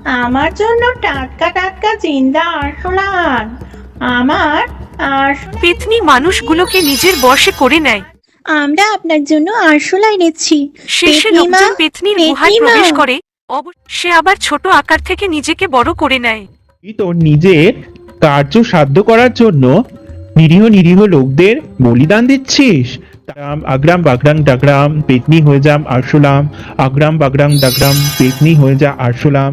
আমার জন্য টাটকা টাটকা জিন্দা আরশোলা আন। আমার আরশোলা পেতনি মানুষগুলোকে নিজের বশে করে নেয়। আমরা আপনার জন্য আরশোলা এনেছি। শেষে পেতনি মা, লোকজন পেতনির গুহায় পেতনি মা। প্রবেশ করে। সে আবার ছোট আকার থেকে নিজেকে বড় করে নেয়। তুই তোর নিজের কার্য সাধ্য করার জন্য নিরীহ নিরীহ লোকদের বলিদান দিচ্ছিস। আগ্রাম বাগরাং ডাগরাম পেতনি হয়ে যাম আরশোলাম, আগ্রাম বাগরাং ডাগরাম পেতনি হয়ে যা আরশোলাম।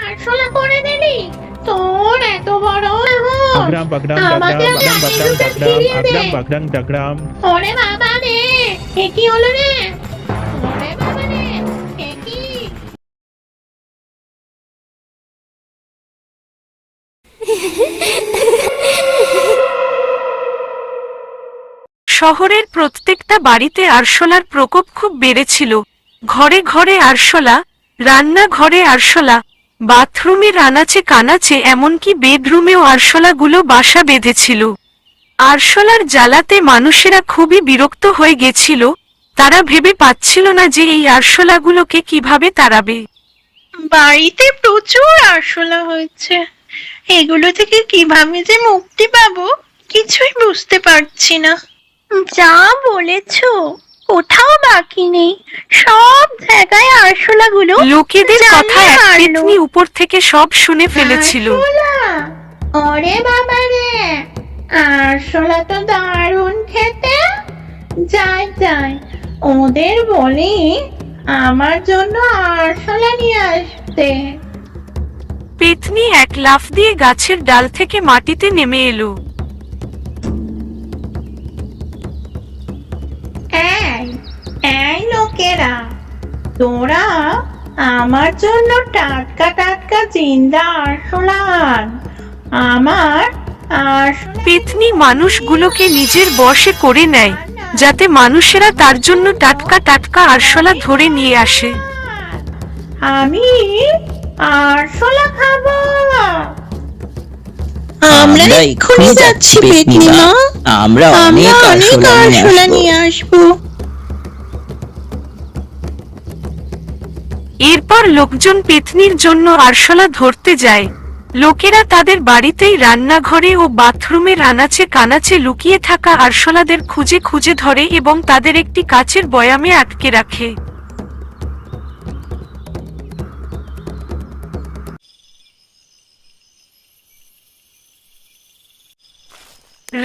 আরশোলা করে দিলি, তোর এত বড় সাহস। আগ্রাম বাগরাং আমাকে ডাগরাম আগে আগ্রাম বাগরাং রূপে ডাগরাম ফিরিয়ে দে। আগ্রাম বাগরাং ডাগরাম। ওরে বাবা রে, এ কি হলো রে? ওরে বাবা রে, এ কি? শহরের প্রত্যেকটা বাড়িতে আরশোলার প্রকোপ খুব বেড়েছিল। ঘরে ঘরে আরশোলা, রান্নাঘরে আরশোলা, বাথরুমের আনাচে কানাচে এমনকি বেডরুমেও আরশোলাগুলো বাসা বেঁধেছিল। আরশোলার জ্বালাতে মানুষেরা খুবই বিরক্ত হয়ে গেছিল। তারা ভেবে পাচ্ছিল না যে এই আরশোলাগুলোকে কিভাবে তাড়াবে। বাড়িতে প্রচুর আরশোলা হয়েছে, এগুলো থেকে কিভাবে যে মুক্তি পাবো কিছুই বুঝতে পারছি না। যা বলেছো, কোথাও বাকি নেই, সব জায়গায় আরশোলাগুলো লোকেদের কথা জ্বালিয়ে এক মারলো। পেতনি উপর থেকে সব শুনে ফেলেছিল। আরশোলা, ওরে বাবা রে, আরশোলা তো দারুণ খেতে। যাই যাই, ওদের বলি আমার জন্য আরশোলা নিয়ে আসতে। পেতনি এক লাফ দিয়ে গাছের ডাল থেকে মাটিতে নেমে এলো। এই এই লোকেরা, তোরা আমার জন্য টাটকা টাটকা জিন্দা আরশোলা আন। আমার আরশোলা পেতনি মানুষগুলোকে নিজের বশে করে নেয়, যাতে মানুষেরা তার জন্য টাটকা টাটকা আরশোলা ধরে নিয়ে আসে। আমি আরশোলা খাবো। আমরা এক্ষুনি যাচ্ছি পেতনি মা, আমরা আমরা অনেক অনেক আরশোলা নিয়ে আসবো। এরপর লোকজন পেতনির জন্য আরশোলা ধরতে যায়। লোকেরা তাদের বাড়িতেই রান্নাঘরে ও বাথরুমের আনাচে কানাচে লুকিয়ে থাকা আরশোলাদের খুঁজে খুঁজে ধরে এবং তাদের একটি কাচের বয়ামে আটকে রাখে।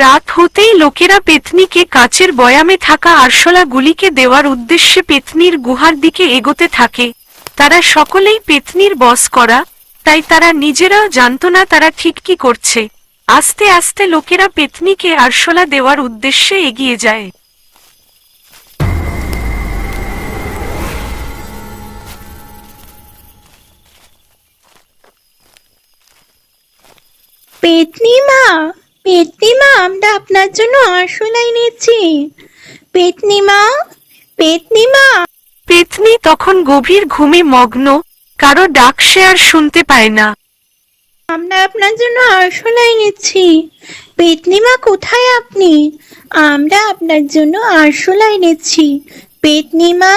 রাত হতেই লোকেরা পেতনিকে কাচের বয়ামে থাকা আরশোলাগুলিকে দেওয়ার উদ্দেশ্যে পেতনির গুহার দিকে এগোতে থাকে। তারা সকলেই পেতনির বশ করা, তাই তারা নিজেরাও জানত না তারা ঠিক কি করছে। আস্তে আস্তে লোকেরা পেতনিকে আরশোলা দেওয়ার উদ্দেশ্যে এগিয়ে যায়। পেতনি মা, পেতনি মা, আমরা আপনার জন্য আরশোলা এনেছি। পেতনি মা, পেতনি মা। পেতনি তখন গভীর ঘুমে মগ্ন, কারো ডাক সে আর শুনতে পায় না। আমরা আপনার জন্য আরশোলা এনেছি। পেতনি মা, কোথায় আপনি? আমরা আপনার জন্য আরশোলা এনেছি। পেতনি মা,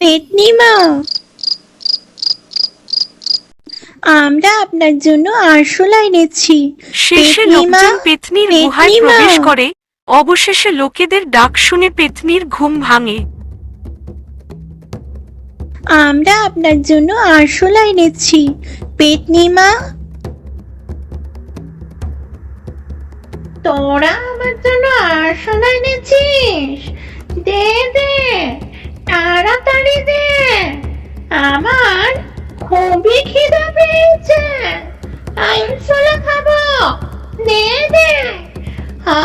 পেতনি মা। আমরা আপনার জন্য আরশোলা এনেছি। শেষে পেতনি মা, লোকজন পেতনির গুহায় পেতনি মা। প্রবেশ করে। অবশেষে লোকেদের ডাক শুনে পেতনির ঘুম ভাঙে। আমরা আপনার জন্য আরশোলা এনেছি। পেতনি মা। তোরা আমার জন্য আরশোলা এনেছিস? দে দে, তাড়াতাড়ি দে, আমার খুবই খিদে পেয়েছে, আরশোলা খাবো। দে দে,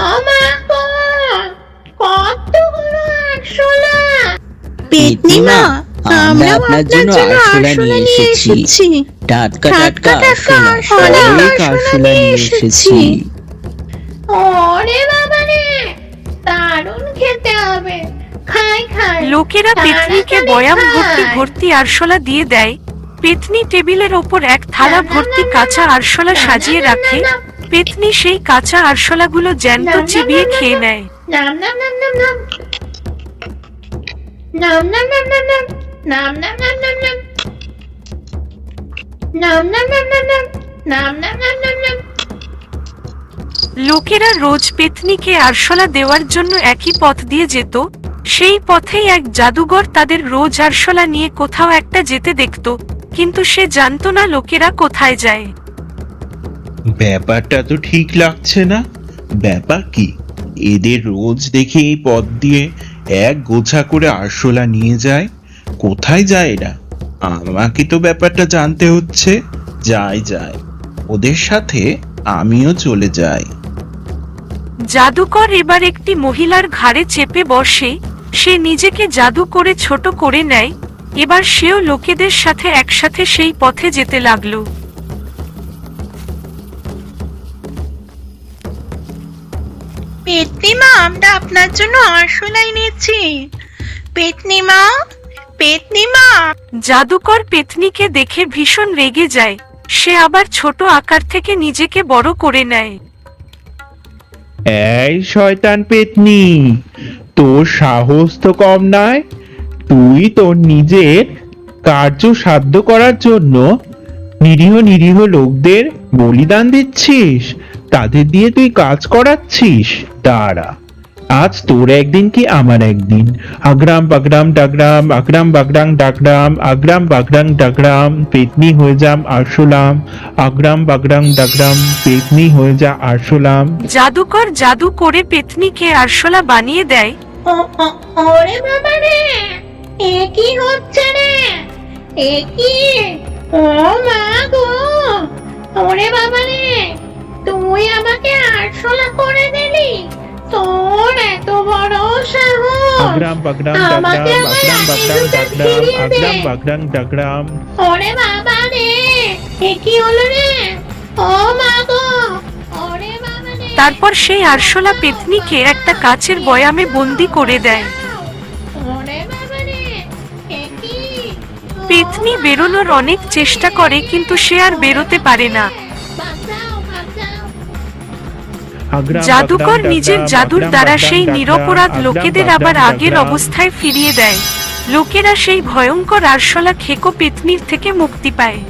আমার কতগুলো আরশোলা। পেতনি মা, আমরা আপনার জন্য আরশোলা নিয়ে এসেছি। টাটকা টাটকা আরশোলা, অনেক আরশোলা নিয়ে এসেছি। ওরে বাবা রে, দারুণ খেতে হবে। খাই খাই। লোকেরা পেতনিকে তাড়াতাড়ি বয়াম খাই। ভর্তি ভর্তি আরশোলা দিয়ে দেয়। পেতনি টেবিলের ওপর এক থালা ভর্তি কাঁচা আরশোলা সাজিয়ে রাখে। পেতনি সেই কাঁচা আরশোলাগুলো জ্যান্ত চিবিয়ে খেয়ে নেয়। নাম নাম নাম নাম নাম নাম নাম নাম নাম নাম নাম নাম নাম নাম নাম। নাম নাম নাম নাম নাম নাম নাম নাম নাম নাম। লোকেরা রোজ পেতনিকে আরশোলা দেওয়ার জন্য একই পথ দিয়ে যেত। সেই পথেই এক জাদুঘর তাদের রোজ আরশোলা নিয়ে কোথাও একটা যেতে দেখত, কিন্তু সে জানতো না লোকেরা কোথায় যায়। ব্যাপারটা তো ঠিক লাগছে না। ব্যাপার কি? এদের রোজ দেখি এই পথ দিয়ে এক গোছা করে আরশোলা নিয়ে যায়। কোথায় যায় এরা? আমাকে তো ব্যাপারটা জানতে হচ্ছে। যাই, ওদের সাথে আমিও চলে যাই। জাদুকর এবার একটি মহিলার ঘাড়ে চেপে বসে। সে নিজেকে জাদু করে ছোট করে নেয়। এবার সেও লোকেদের সাথে একসাথে সেই পথে যেতে লাগলো। পেতনিমা, আমরা আপনার জন্য আরশোলা এনেছি। পেতনিমা, পেতনিমা। জাদুকর পেতনিকে দেখে ভীষণ রেগে যায়। সে আবার ছোট আকার থেকে নিজেকে বড় করে নেয়। এই শয়তান পেতনি, তোর সাহস তো কম নয়। তুই তোর নিজের কার্য সাধ্য করার জন্য নিরীহ নিরীহ লোকদের বলিদান দিচ্ছিস, তাদের দিয়ে তুই কাজ করাচ্ছিস। দাঁড়া, আজ তোর একদিন কি আমার একদিন। আগ্রাম বাগ্রাম ডাগ্রাম, আগ্রাম বাগ্রাং ডাগ্রাম, আগ্রাম বাগ্রাং ডাগ্রাম, পেতনি হয়ে যাম আরশোলাম। আগ্রাম বাগ্রাং ডাগ্রাম, পেতনি হয়ে যা আরশোলাম। জাদুকর জাদু করে পেতনিকে আরশোলা বানিয়ে দেয়। ওরে বাবা রে, এ কি হচ্ছে রে? এ কি? ও মা গো! ওরে বাবা রে, তুই আমাকে আরশোলা করে দিলি? তোর এত বড় সাহস! আগ্রাম বাগ্রাম আমাকে ডাগ্রাম, আমার আগ্রাম বাগ্রাং আশীর্বাদ ডাগ্রাম, ফিরিয়ে দে। আগ্রাম বাগ্রাং ডাগ্রাম। ওরে বাবা রে, এ কি হলো রে? ও মা গো! ওরে বাবা রে! তারপর সেই আরশোলা পেতনিকে একটা কাচের বয়ামে বন্দি করে দেয়। ওরে বাবা রে, এ কি? পেতনি বেরোনোর অনেক চেষ্টা করে, কিন্তু সে আর বেরোতে পারে না। বাঁচাও, বাঁচাও! আগ্রাম জাদুকর বাগ্রাং নিজের ডাগ্রাম, জাদুর আগ্রাম দ্বারা বাগ্রাং সেই ডাগ্রাম, নিরপরাধ আগ্রাম লোকেদের বাগ্রাং আবার আগের ডাগ্রাম। অবস্থায় ফিরিয়ে দেয়। লোকেরা সেই ভয়ঙ্কর আরশোলা খেকো পেতনির থেকে মুক্তি পায়।